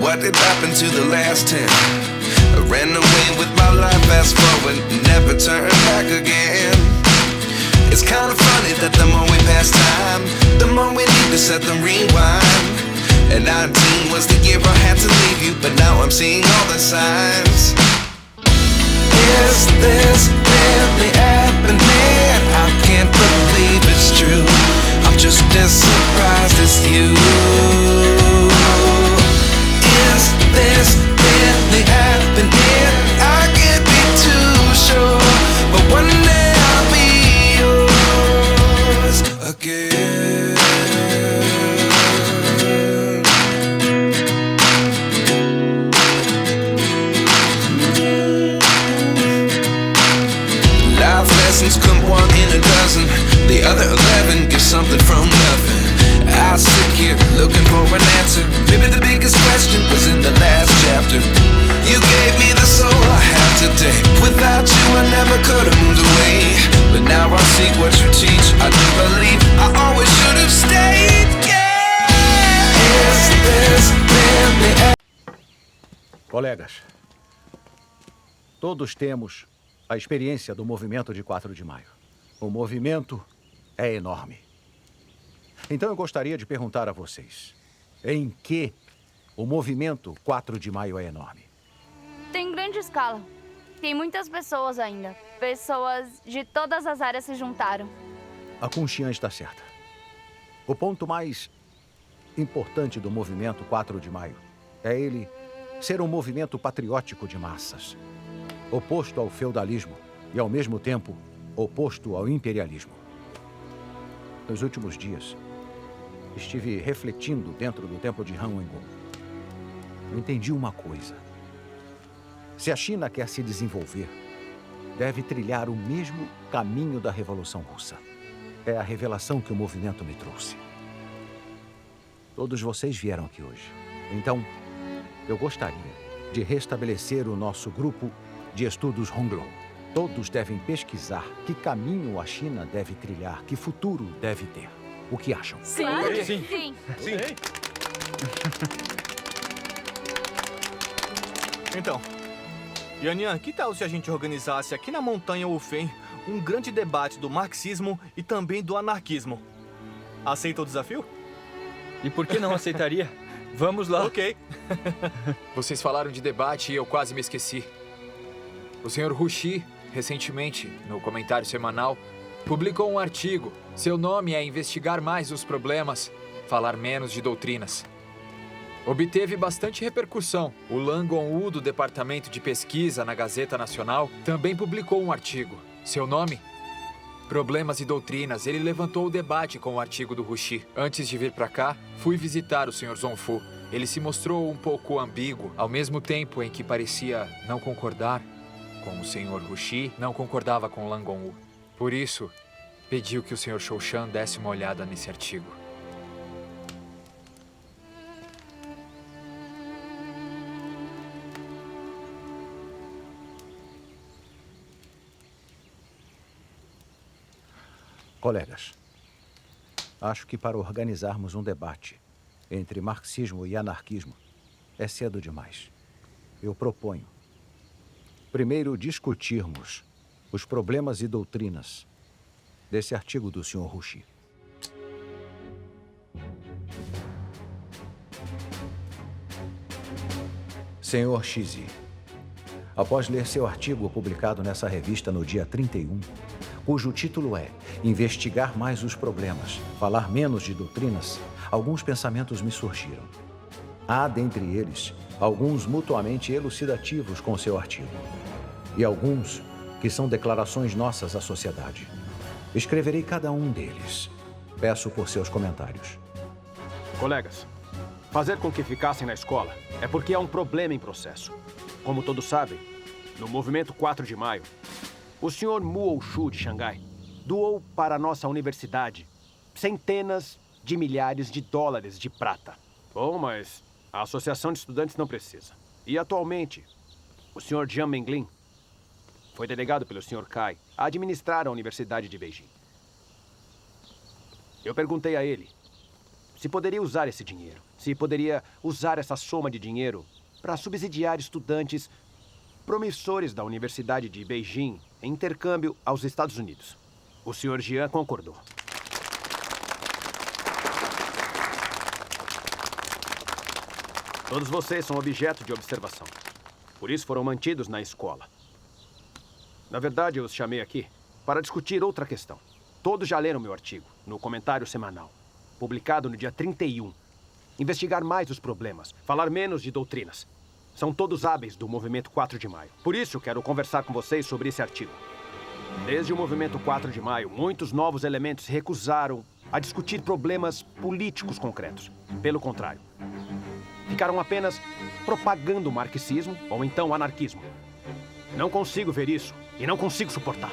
what did happen to the last 10? I ran away with my life, fast forward, never turn back again. It's kind of funny that the more we pass time, the more we need to set them rewind. And 19 was the year I had to leave you, but now I'm seeing all the signs. Is this really happening? I can't believe it's true. I'm just as surprised as you. Is this really happening? I can't be too sure, but one day I'll be yours again. Life lessons come one in a dozen. The other 11 get something from nothing. I sit here looking for an answer. Maybe the biggest question was in the last chapter. You gave me the soul I have today. Without you I never could have moved away. But now I see what you teach. I do believe I always should have stayed. Yeah. Is this really... Colegas, todos temos a experiência do movimento de 4 de maio. O movimento é enorme. Então eu gostaria de perguntar a vocês, em que o movimento 4 de maio é enorme? Tem grande escala. Tem muitas pessoas ainda. Pessoas de todas as áreas se juntaram. A Kunshan está certa. O ponto mais importante do movimento 4 de maio é ele ser um movimento patriótico de massas, oposto ao feudalismo e, ao mesmo tempo, oposto ao imperialismo. Nos últimos dias, estive refletindo dentro do templo de Hanwangul. Eu entendi uma coisa. Se a China quer se desenvolver, deve trilhar o mesmo caminho da Revolução Russa. É a revelação que o movimento me trouxe. Todos vocês vieram aqui hoje. Então, eu gostaria de restabelecer o nosso grupo de estudos Honglo. Todos devem pesquisar que caminho a China deve trilhar, que futuro deve ter. O que acham? Sim. Claro. Sim. Sim. Então, Yanyan, que tal se a gente organizasse aqui na montanha Ufen um grande debate do marxismo e também do anarquismo? Aceita o desafio? E por que não aceitaria? Vamos lá. Ok. Vocês falaram de debate e eu quase me esqueci. O Sr. Huxi, recentemente, no comentário semanal, publicou um artigo. Seu nome é Investigar Mais os Problemas, Falar Menos de Doutrinas. Obteve bastante repercussão. O Lan Gongwu, do Departamento de Pesquisa na Gazeta Nacional, também publicou um artigo. Seu nome? Problemas e Doutrinas. Ele levantou o debate com o artigo do Huxi. Antes de vir para cá, fui visitar o Sr. Zongfu. Ele se mostrou um pouco ambíguo, ao mesmo tempo em que parecia não concordar com o Sr. Huxi, não concordava com Lan Gongwu. Por isso, pediu que o Sr. Shoushan desse uma olhada nesse artigo. Colegas, acho que para organizarmos um debate entre marxismo e anarquismo é cedo demais. Eu proponho, primeiro, discutirmos os problemas e doutrinas desse artigo do Sr. Huxi. Sr. Shizi, após ler seu artigo publicado nessa revista no dia 31, cujo título é Investigar Mais os Problemas, Falar Menos de Doutrinas, alguns pensamentos me surgiram. Há, dentre eles, alguns mutuamente elucidativos com seu artigo, e alguns que são declarações nossas à sociedade. Escreverei cada um deles. Peço por seus comentários. Colegas, fazer com que ficassem na escola é porque há um problema em processo. Como todos sabem, no movimento 4 de maio, o Sr. Mu Shu de Xangai doou para a nossa universidade centenas de milhares de dólares de prata. Bom, mas a Associação de Estudantes não precisa. E atualmente, o Sr. Jiang Menglin foi delegado pelo Sr. Kai a administrar a Universidade de Beijing. Eu perguntei a ele se poderia usar esse dinheiro. Se poderia usar essa soma de dinheiro para subsidiar estudantes promissores da Universidade de Beijing em intercâmbio aos Estados Unidos. O Sr. Jian concordou. Todos vocês são objeto de observação. Por isso foram mantidos na escola. Na verdade, eu os chamei aqui para discutir outra questão. Todos já leram meu artigo, no comentário semanal, publicado no dia 31. Investigar mais os problemas, falar menos de doutrinas. São todos hábeis do Movimento 4 de Maio. Por isso, quero conversar com vocês sobre esse artigo. Desde o Movimento 4 de Maio, muitos novos elementos se recusaram a discutir problemas políticos concretos. Pelo contrário, ficaram apenas propagando o marxismo ou então o anarquismo. Não consigo ver isso e não consigo suportar.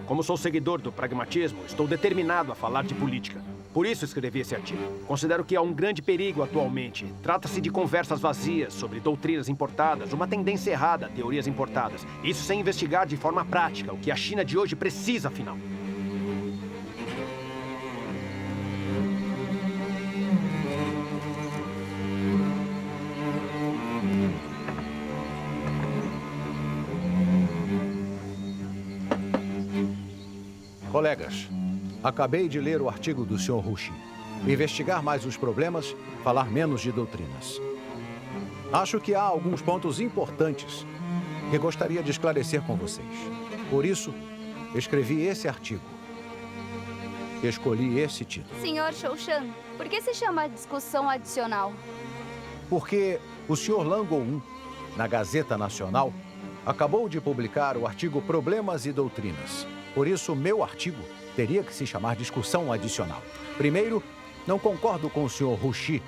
Como sou seguidor do pragmatismo, estou determinado a falar de política. Por isso escrevi esse artigo. Considero que há um grande perigo atualmente. Trata-se de conversas vazias sobre doutrinas importadas, uma tendência errada a teorias importadas. Isso sem investigar de forma prática o que a China de hoje precisa, afinal. Colegas, acabei de ler o artigo do Sr. Rushi. Investigar mais os problemas, falar menos de doutrinas. Acho que há alguns pontos importantes que gostaria de esclarecer com vocês. Por isso, escrevi esse artigo. Escolhi esse título. Senhor Shoushan, por que se chama discussão adicional? Porque o Sr. Lan Gong, na Gazeta Nacional, acabou de publicar o artigo Problemas e Doutrinas. Por isso, meu artigo teria que se chamar Discussão Adicional. Primeiro, não concordo com o Sr. Rushi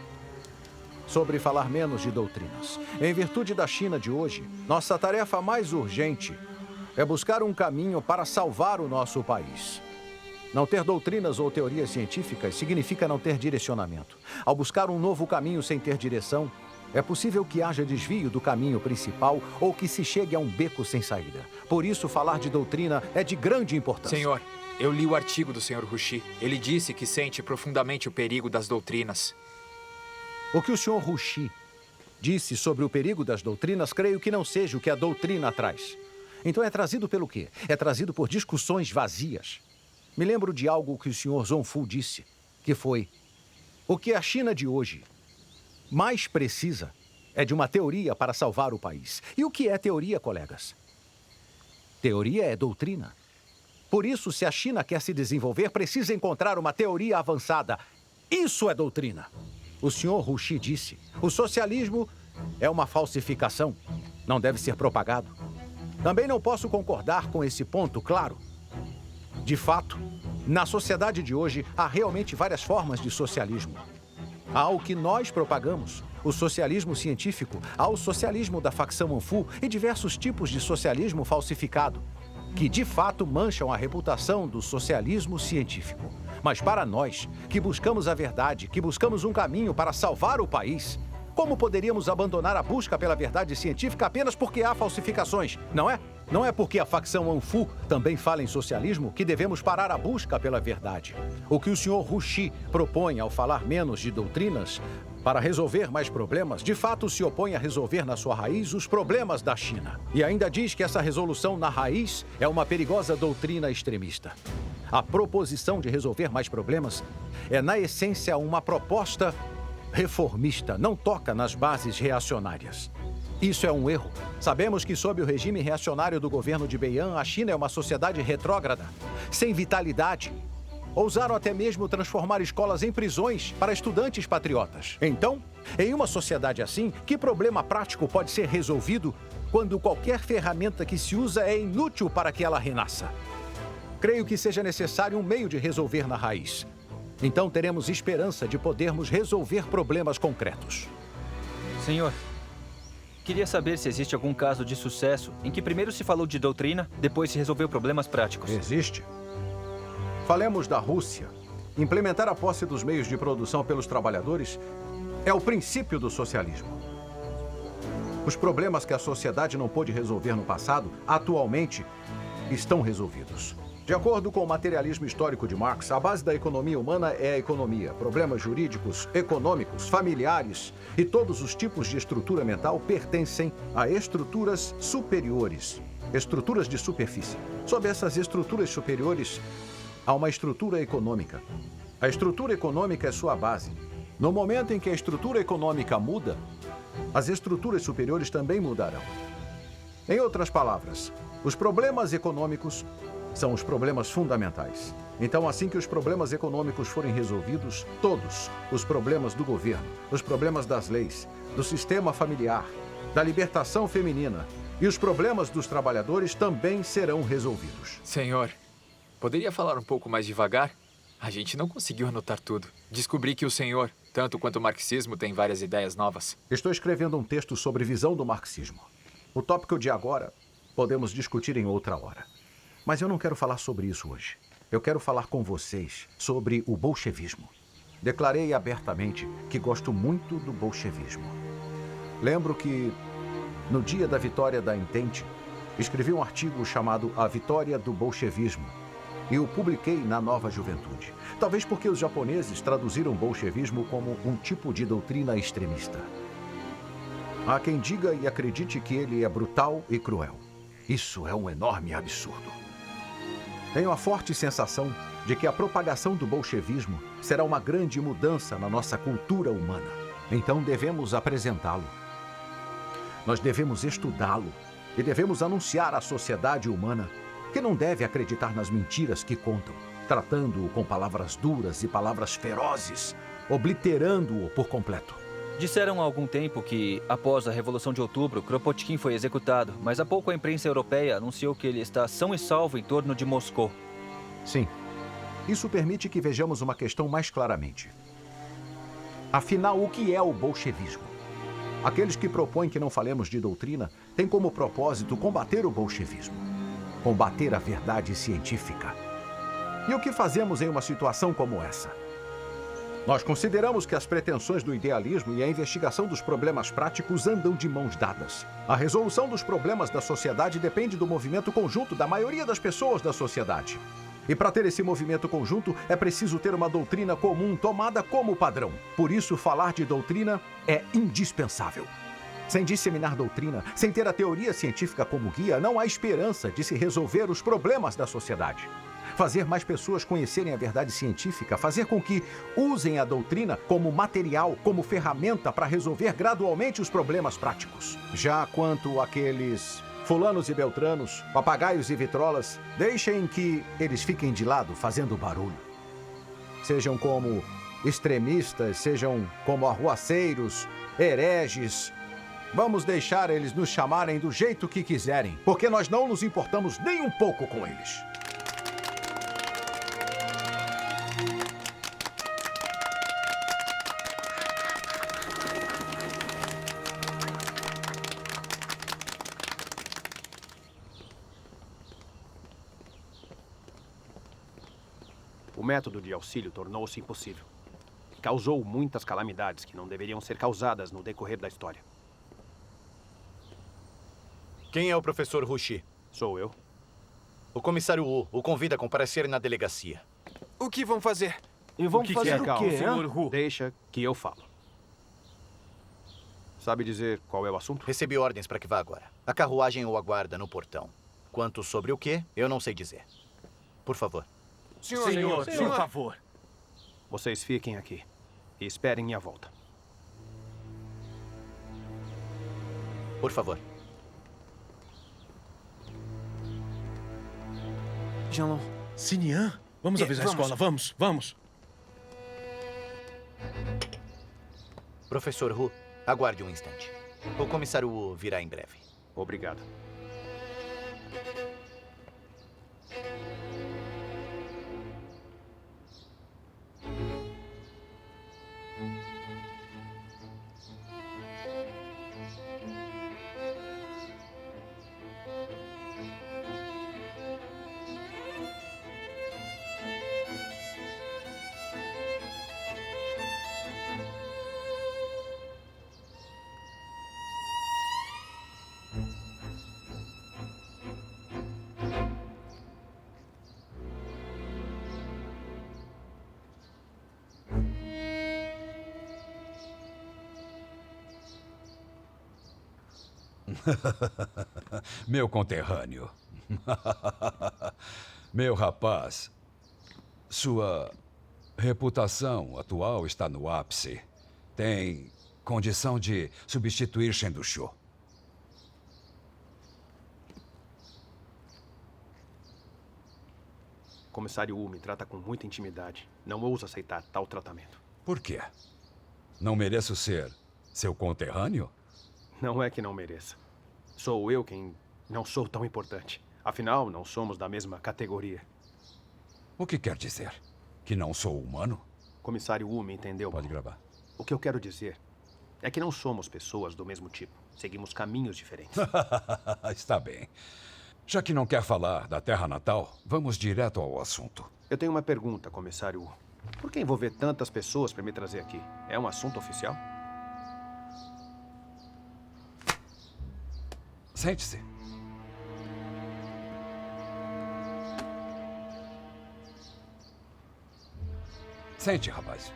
sobre falar menos de doutrinas. Em virtude da China de hoje, nossa tarefa mais urgente é buscar um caminho para salvar o nosso país. Não ter doutrinas ou teorias científicas significa não ter direcionamento. Ao buscar um novo caminho sem ter direção, é possível que haja desvio do caminho principal ou que se chegue a um beco sem saída. Por isso, falar de doutrina é de grande importância. Senhor, eu li o artigo do Sr. Rushi. Ele disse que sente profundamente o perigo das doutrinas. O que o Sr. Rushi disse sobre o perigo das doutrinas, creio que não seja o que a doutrina traz. Então é trazido pelo quê? É trazido por discussões vazias. Me lembro de algo que o Sr. Zonfu disse, que foi: o que a China de hoje mais precisa é de uma teoria para salvar o país. E o que é teoria, colegas? Teoria é doutrina. Por isso, se a China quer se desenvolver, precisa encontrar uma teoria avançada. Isso é doutrina. O Sr. Rushi disse: o socialismo é uma falsificação. Não deve ser propagado. Também não posso concordar com esse ponto, claro. De fato, na sociedade de hoje, há realmente várias formas de socialismo. Há o que nós propagamos, o socialismo científico, há o socialismo da facção Manfu e diversos tipos de socialismo falsificado, que de fato mancham a reputação do socialismo científico. Mas para nós, que buscamos a verdade, que buscamos um caminho para salvar o país, como poderíamos abandonar a busca pela verdade científica apenas porque há falsificações, não é? Não é porque a facção Anfu também fala em socialismo que devemos parar a busca pela verdade. O que o Sr. Rushi propõe ao falar menos de doutrinas para resolver mais problemas, de fato se opõe a resolver na sua raiz os problemas da China. E ainda diz que essa resolução na raiz é uma perigosa doutrina extremista. A proposição de resolver mais problemas é, na essência, uma proposta reformista, não toca nas bases reacionárias. Isso é um erro. Sabemos que, sob o regime reacionário do governo de Beian, a China é uma sociedade retrógrada, sem vitalidade. Ousaram até mesmo transformar escolas em prisões para estudantes patriotas. Então, em uma sociedade assim, que problema prático pode ser resolvido quando qualquer ferramenta que se usa é inútil para que ela renasça? Creio que seja necessário um meio de resolver na raiz. Então teremos esperança de podermos resolver problemas concretos. Senhor, queria saber se existe algum caso de sucesso em que primeiro se falou de doutrina, depois se resolveu problemas práticos. Existe. Falemos da Rússia. Implementar a posse dos meios de produção pelos trabalhadores é o princípio do socialismo. Os problemas que a sociedade não pôde resolver no passado, atualmente, estão resolvidos. De acordo com o materialismo histórico de Marx, a base da economia humana é a economia. Problemas jurídicos, econômicos, familiares e todos os tipos de estrutura mental pertencem a estruturas superiores, estruturas de superfície. Sob essas estruturas superiores, há uma estrutura econômica. A estrutura econômica é sua base. No momento em que a estrutura econômica muda, as estruturas superiores também mudarão. Em outras palavras, os problemas econômicos são os problemas fundamentais. Então, assim que os problemas econômicos forem resolvidos, todos os problemas do governo, os problemas das leis, do sistema familiar, da libertação feminina e os problemas dos trabalhadores também serão resolvidos. Senhor, poderia falar um pouco mais devagar? A gente não conseguiu anotar tudo. Descobri que o senhor, tanto quanto o marxismo, tem várias ideias novas. Estou escrevendo um texto sobre visão do marxismo. O tópico de agora podemos discutir em outra hora. Mas eu não quero falar sobre isso hoje. Eu quero falar com vocês sobre o bolchevismo. Declarei abertamente que gosto muito do bolchevismo. Lembro que, no dia da vitória da Entente, escrevi um artigo chamado A Vitória do Bolchevismo e o publiquei na Nova Juventude. Talvez porque os japoneses traduziram bolchevismo como um tipo de doutrina extremista. Há quem diga e acredite que ele é brutal e cruel. Isso é um enorme absurdo. Tenho a forte sensação de que a propagação do bolchevismo será uma grande mudança na nossa cultura humana. Então devemos apresentá-lo. Nós devemos estudá-lo e devemos anunciar à sociedade humana que não deve acreditar nas mentiras que contam, tratando-o com palavras duras e palavras ferozes, obliterando-o por completo. Disseram há algum tempo que, após a Revolução de Outubro, Kropotkin foi executado, mas há pouco a imprensa europeia anunciou que ele está são e salvo em torno de Moscou. Sim. Isso permite que vejamos uma questão mais claramente. Afinal, o que é o bolchevismo? Aqueles que propõem que não falemos de doutrina têm como propósito combater o bolchevismo, combater a verdade científica. E o que fazemos em uma situação como essa? Nós consideramos que as pretensões do idealismo e a investigação dos problemas práticos andam de mãos dadas. A resolução dos problemas da sociedade depende do movimento conjunto da maioria das pessoas da sociedade. E para ter esse movimento conjunto, é preciso ter uma doutrina comum tomada como padrão. Por isso, falar de doutrina é indispensável. Sem disseminar doutrina, sem ter a teoria científica como guia, não há esperança de se resolver os problemas da sociedade. Fazer mais pessoas conhecerem a verdade científica, fazer com que usem a doutrina como material, como ferramenta para resolver gradualmente os problemas práticos. Já quanto àqueles fulanos e beltranos, papagaios e vitrolas, deixem que eles fiquem de lado fazendo barulho. Sejam como extremistas, sejam como arruaceiros, hereges. Vamos deixar eles nos chamarem do jeito que quiserem, porque nós não nos importamos nem um pouco com eles. O método de auxílio tornou-se impossível. Causou muitas calamidades que não deveriam ser causadas no decorrer da história. Quem é o professor Rushi? Sou eu. O comissário Wu o convida a comparecer na delegacia. O que vão fazer? E vamos fazer o quê, senhor hein? Hu? Deixa que eu falo. Sabe dizer qual é o assunto? Recebi ordens para que vá agora. A carruagem o aguarda no portão. Quanto sobre o quê, eu não sei dizer. Por favor. Senhor, por favor. Vocês fiquem aqui e esperem minha volta. Por favor. Jianlong. Sinian, vamos avisar a escola, vamos. Professor Hu, aguarde um instante. O comissário Wu virá em breve. Obrigado. Meu conterrâneo. Meu rapaz, sua reputação atual está no ápice. Tem condição de substituir Shen Dushu. Comissário Wu me trata com muita intimidade. Não ouso aceitar tal tratamento. Por quê? Não mereço ser seu conterrâneo? Não é que não mereça. Sou eu quem não sou tão importante. Afinal, não somos da mesma categoria. O que quer dizer? Que não sou humano? Comissário Wu me entendeu. Pode gravar. O que eu quero dizer é que não somos pessoas do mesmo tipo. Seguimos caminhos diferentes. Está bem. Já que não quer falar da terra natal, vamos direto ao assunto. Eu tenho uma pergunta, comissário Wu. Por que envolver tantas pessoas para me trazer aqui? É um assunto oficial? Sente-se. Sente, rapaz.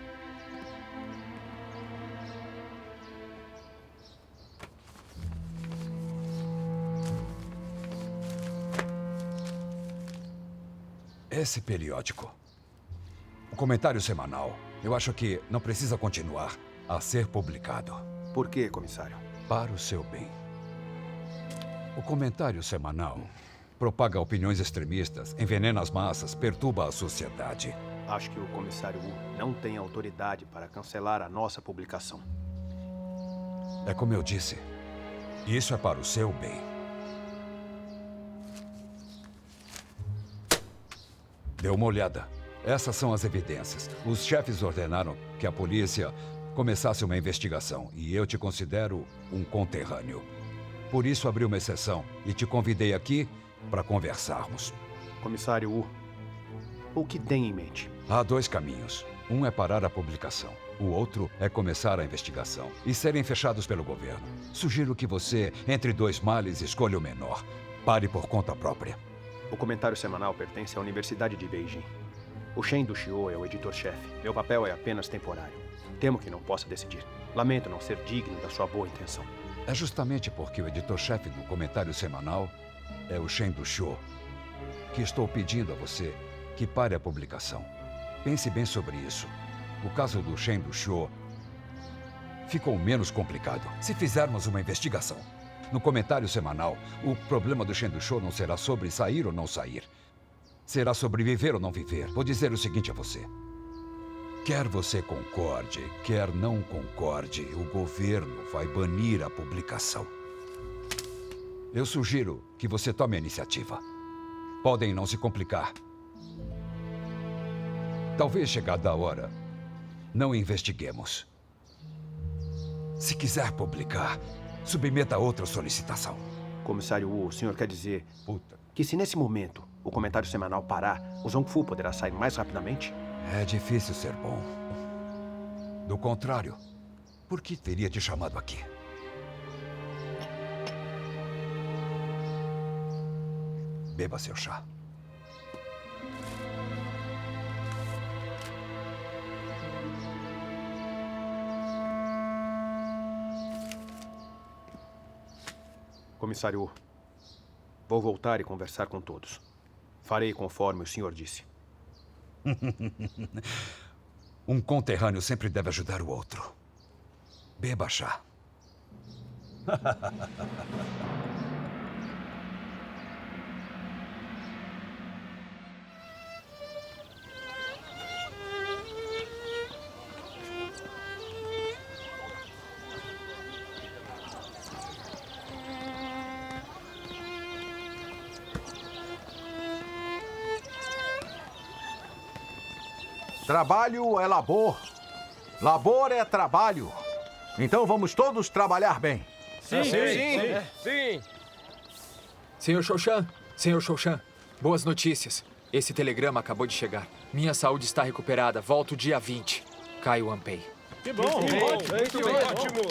Esse periódico, o comentário semanal, eu acho que não precisa continuar a ser publicado. Por quê, comissário? Para o seu bem. O comentário semanal propaga opiniões extremistas, envenena as massas, perturba a sociedade. Acho que o comissário Wu não tem autoridade para cancelar a nossa publicação. É como eu disse, isso é para o seu bem. Dê uma olhada. Essas são as evidências. Os chefes ordenaram que a polícia começasse uma investigação e eu te considero um conterrâneo. Por isso abri uma exceção e te convidei aqui para conversarmos. Comissário Wu, o que tem em mente? Há dois caminhos. Um é parar a publicação. O outro é começar a investigação e serem fechados pelo governo. Sugiro que você, entre dois males, escolha o menor. Pare por conta própria. O comentário semanal pertence à Universidade de Beijing. O Shen Dushu é o editor-chefe. Meu papel é apenas temporário. Temo que não possa decidir. Lamento não ser digno da sua boa intenção. É justamente porque o editor-chefe do comentário semanal é o Shen Dushu que estou pedindo a você que pare a publicação. Pense bem sobre isso. O caso do Shen Dushu ficou menos complicado se fizermos uma investigação. No comentário semanal, o problema do Shen Dushu não será sobre sair ou não sair. Será sobre viver ou não viver. Vou dizer o seguinte a você. Quer você concorde, quer não concorde, o governo vai banir a publicação. Eu sugiro que você tome a iniciativa. Podem não se complicar. Talvez, chegada a hora, não investiguemos. Se quiser publicar, submeta outra solicitação. Comissário Wu, o senhor quer dizer que se nesse momento o comentário semanal parar, o Zhong Fu poderá sair mais rapidamente? É difícil ser bom. Do contrário, por que teria te chamado aqui? Beba seu chá. Comissário Wu, vou voltar e conversar com todos. Farei conforme o senhor disse. Um conterrâneo sempre deve ajudar o outro. Beba chá. Trabalho é labor. Labor é trabalho. Então vamos todos trabalhar bem. Sim. Senhor Shou-chan, boas notícias. Esse telegrama acabou de chegar. Minha saúde está recuperada. Volto dia 20. Caio Anpei. Que bom. Ótimo.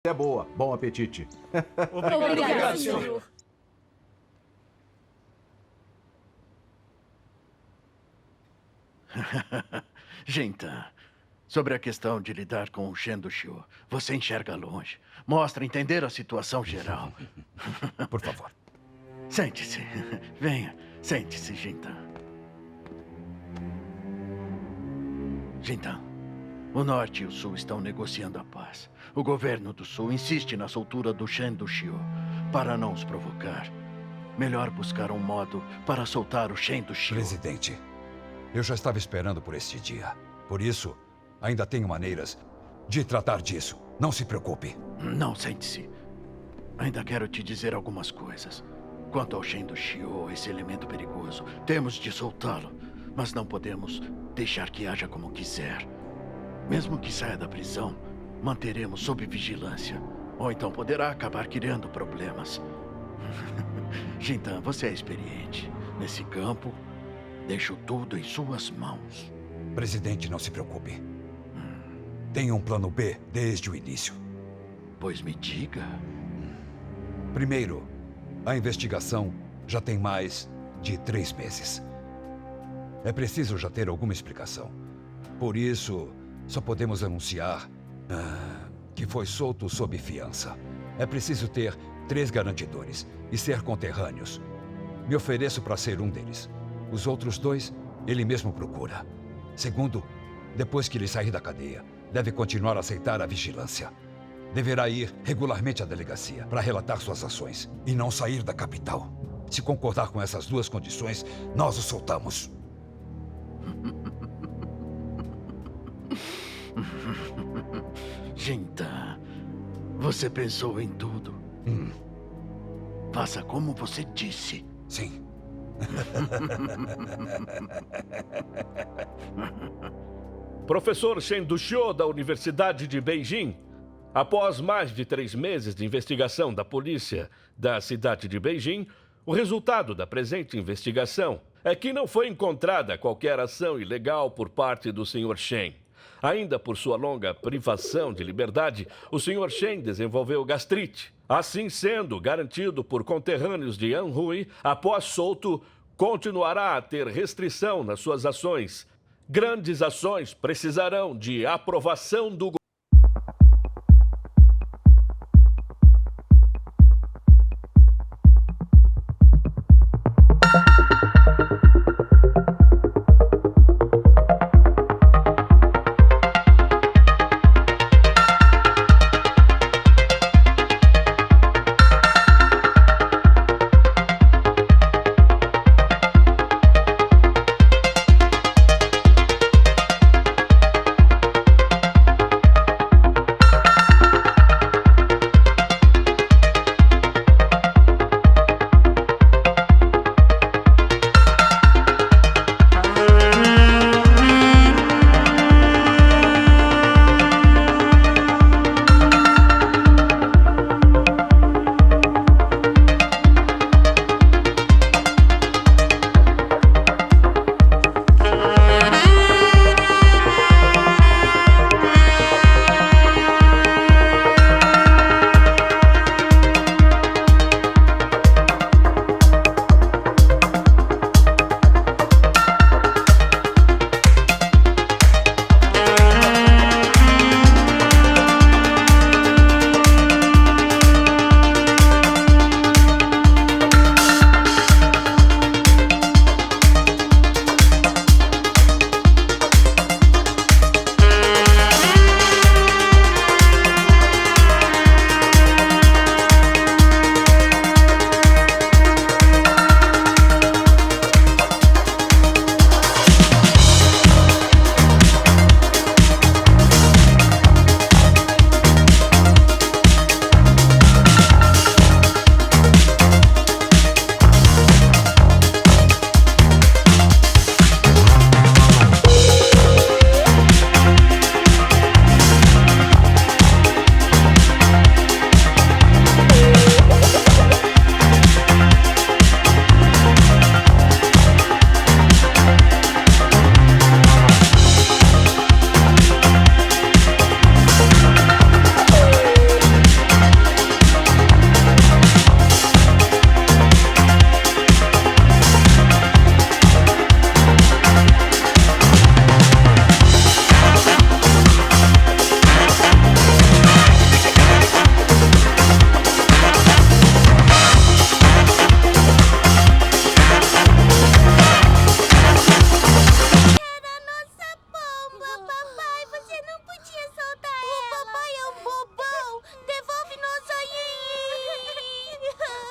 É boa. Bom apetite. Obrigado, senhor. Jintan, sobre a questão de lidar com o Shen do Xiu, você enxerga longe. Mostra entender a situação geral. Por favor. Sente-se. Venha, sente-se, Jintan. Jintan, o Norte e o Sul estão negociando a paz. O governo do Sul insiste na soltura do Shen do Xiu. Para não os provocar, melhor buscar um modo para soltar o Shen do Xiu. Presidente, eu já estava esperando por este dia. Por isso, ainda tenho maneiras de tratar disso. Não se preocupe. Não, sente-se. Ainda quero te dizer algumas coisas. Quanto ao Shen do Xiu, esse elemento perigoso, temos de soltá-lo. Mas não podemos deixar que haja como quiser. Mesmo que saia da prisão, manteremos sob vigilância. Ou então poderá acabar criando problemas. Jintan, você é experiente. Nesse campo, deixo tudo em suas mãos. Presidente, não se preocupe. Tenho um plano B desde o início. Pois me diga. Primeiro, a investigação já tem mais de 3 meses. É preciso já ter alguma explicação. Por isso, só podemos anunciar que foi solto sob fiança. É preciso ter 3 garantidores e ser conterrâneos. Me ofereço para ser um deles. Os outros 2, ele mesmo procura. Segundo, depois que ele sair da cadeia, deve continuar a aceitar a vigilância. Deverá ir regularmente à delegacia para relatar suas ações e não sair da capital. Se concordar com essas 2 condições, nós o soltamos. Jintan, você pensou em tudo. Faça como você disse. Sim. Professor Shen Duxiu, da Universidade de Beijing. Após mais de 3 meses de investigação da polícia da cidade de Beijing, o resultado da presente investigação é que não foi encontrada qualquer ação ilegal por parte do Sr. Shen. Ainda por sua longa privação de liberdade, o Sr. Shen desenvolveu gastrite. Assim sendo, garantido por conterrâneos de Anhui, após solto, continuará a ter restrição nas suas ações. Grandes ações precisarão de aprovação do governo.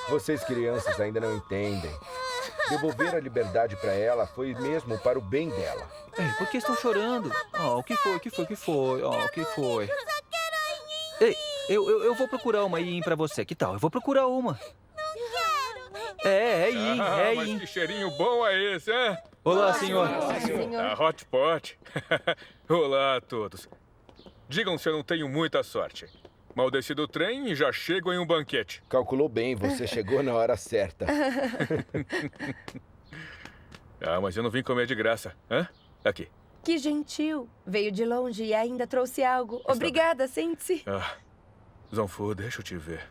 Vocês crianças ainda não entendem. Devolver a liberdade para ela foi mesmo para o bem dela. Ei, por que estão chorando? O que foi? O que foi? Ei, eu vou procurar uma Yin pra você. Que tal? Eu vou procurar uma. É Yin, mas Yin. que cheirinho bom é esse, hein? Olá, senhor. A Hot Pot. Olá a todos. Digam se eu não tenho muita sorte. Mal desci do trem e já chego em um banquete. Calculou bem, você chegou na hora certa. Mas eu não vim comer de graça. Aqui. Que gentil. Veio de longe e ainda trouxe algo. Obrigada, sente-se. Zonfu, deixa eu te ver.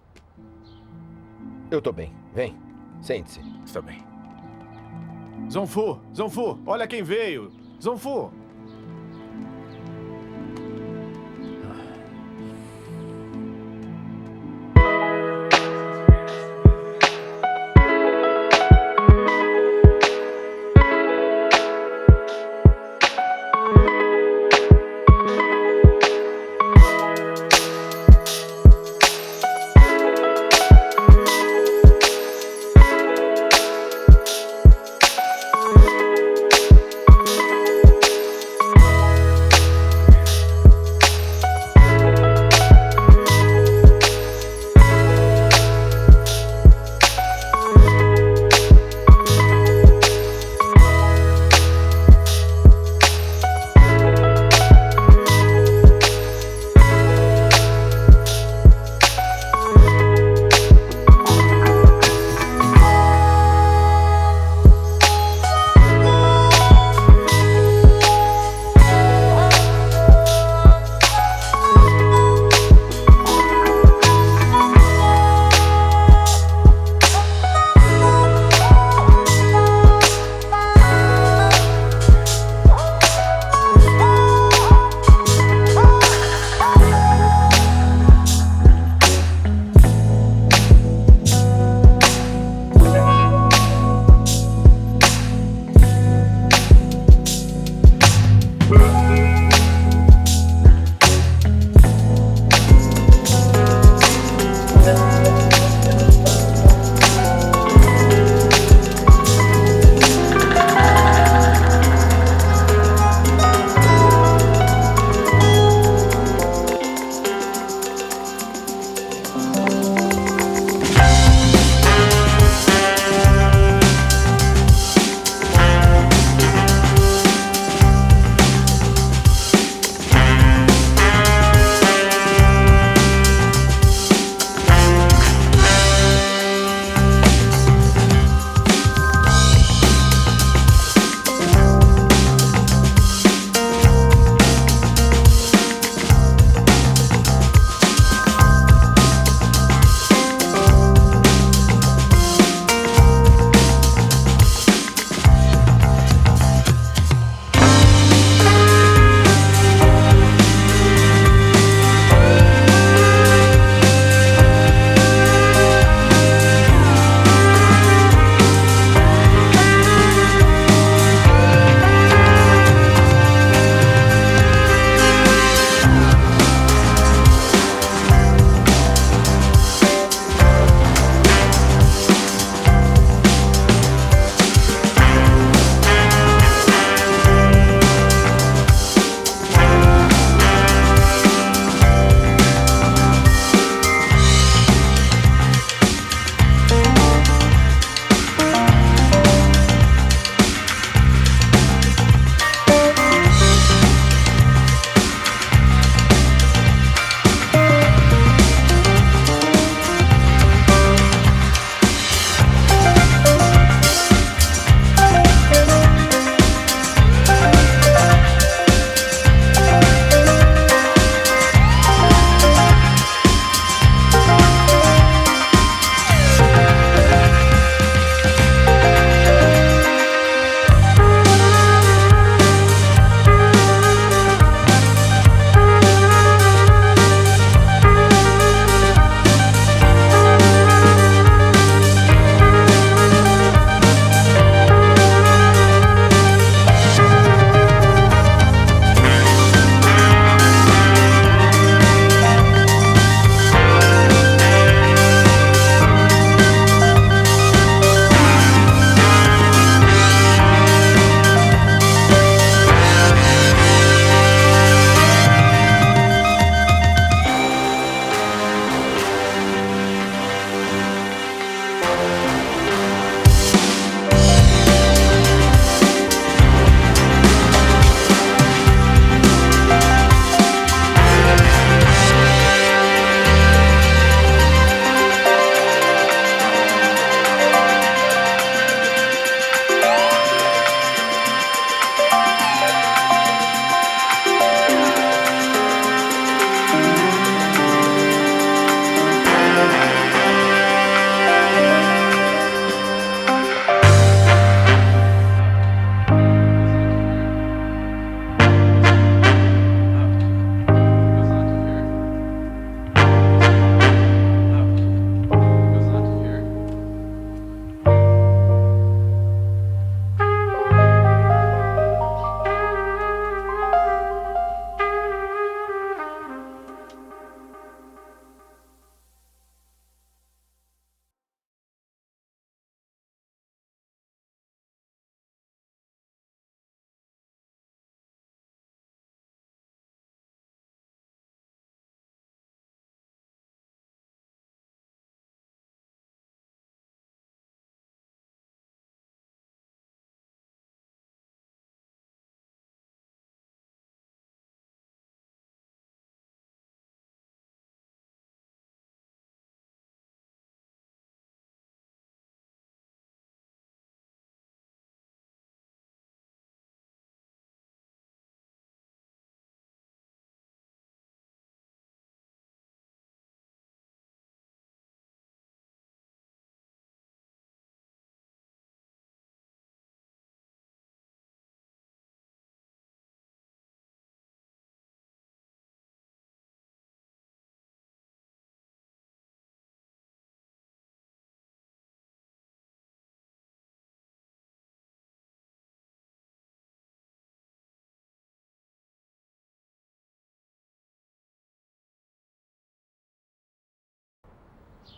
Eu tô bem. Vem, sente-se. Está bem. Zonfu, olha quem veio. Zonfu.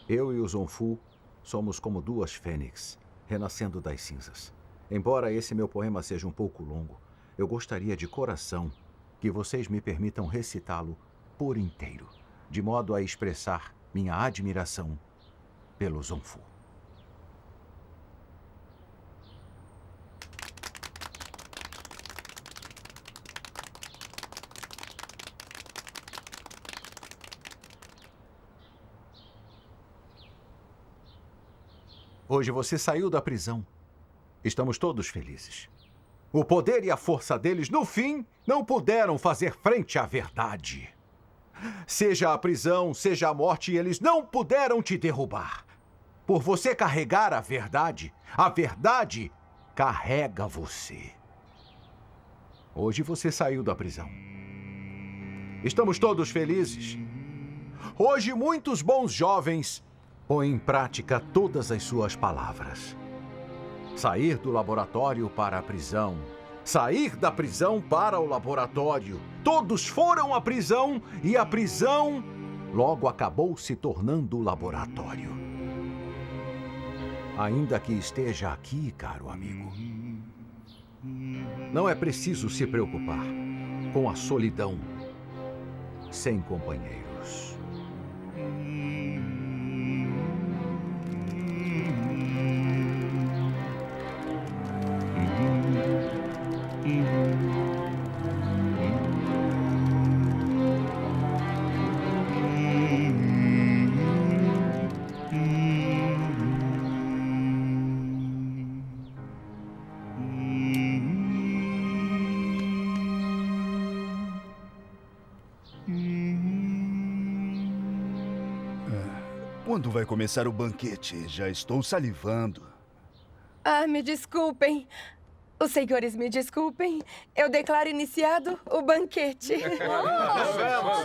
Eu e o Zonfu somos como duas fênix, renascendo das cinzas. Embora esse meu poema seja um pouco longo, eu gostaria de coração que vocês me permitam recitá-lo por inteiro, de modo a expressar minha admiração pelo Zonfu. Hoje você saiu da prisão. Estamos todos felizes. O poder e a força deles, no fim, não puderam fazer frente à verdade. Seja a prisão, seja a morte, eles não puderam te derrubar. Por você carregar a verdade carrega você. Hoje você saiu da prisão. Estamos todos felizes. Hoje muitos bons jovens põem em prática todas as suas palavras. Sair do laboratório para a prisão. Sair da prisão para o laboratório. Todos foram à prisão e a prisão logo acabou se tornando o laboratório. Ainda que esteja aqui, caro amigo, não é preciso se preocupar com a solidão sem companheiros. Quando vai começar o banquete? Já estou salivando. Ah, me desculpem. Os senhores me desculpem. Eu declaro iniciado o banquete.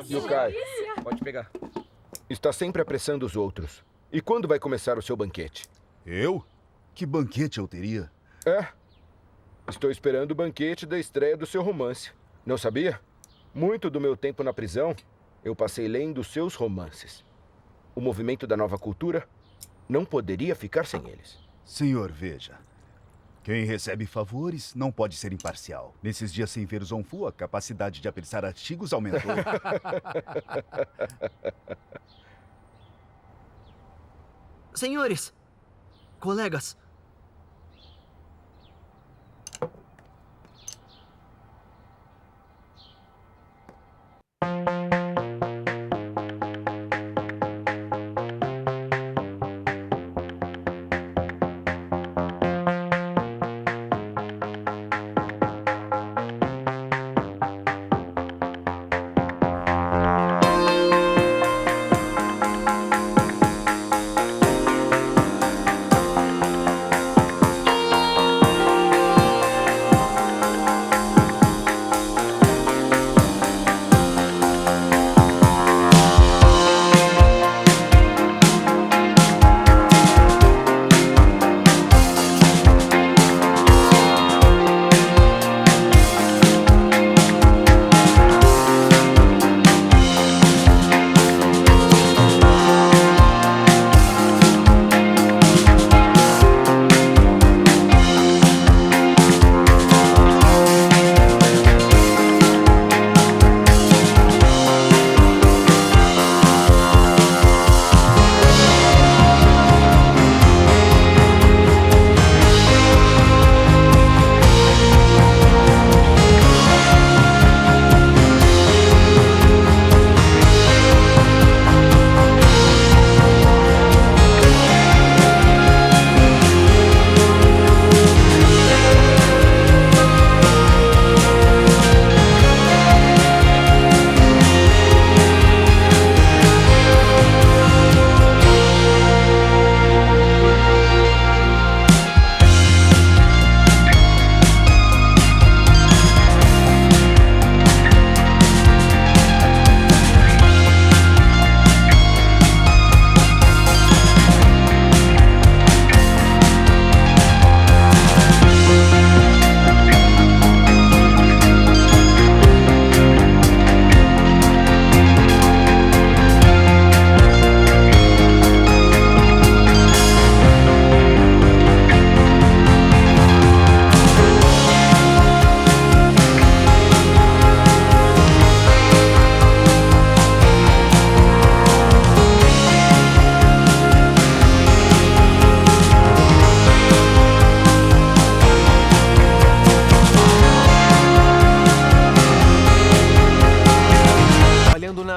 Yukai, pode pegar. Está sempre apressando os outros. E quando vai começar o seu banquete? Eu? Que banquete eu teria? Estou esperando o banquete da estreia do seu romance. Não sabia? Muito do meu tempo na prisão, eu passei lendo seus romances. O movimento da nova cultura não poderia ficar sem eles. Senhor, veja. Quem recebe favores não pode ser imparcial. Nesses dias sem ver o Zonfu, a capacidade de apreciar artigos aumentou. Senhores, colegas,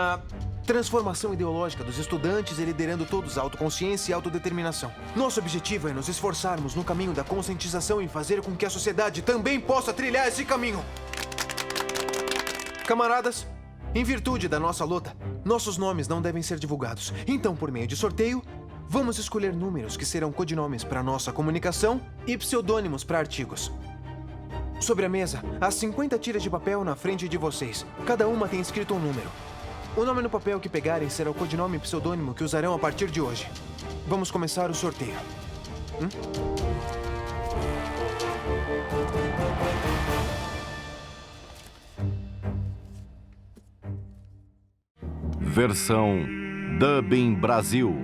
A transformação ideológica dos estudantes e liderando todos a autoconsciência e autodeterminação. Nosso objetivo é nos esforçarmos no caminho da conscientização e fazer com que a sociedade também possa trilhar esse caminho. Camaradas, em virtude da nossa luta, nossos nomes não devem ser divulgados. Então, por meio de sorteio, vamos escolher números que serão codinomes para nossa comunicação e pseudônimos para artigos. Sobre a mesa, há 50 tiras de papel na frente de vocês. Cada uma tem escrito um número. O nome no papel que pegarem será o codinome e pseudônimo que usarão a partir de hoje. Vamos começar o sorteio. Versão Dubbing Brasil.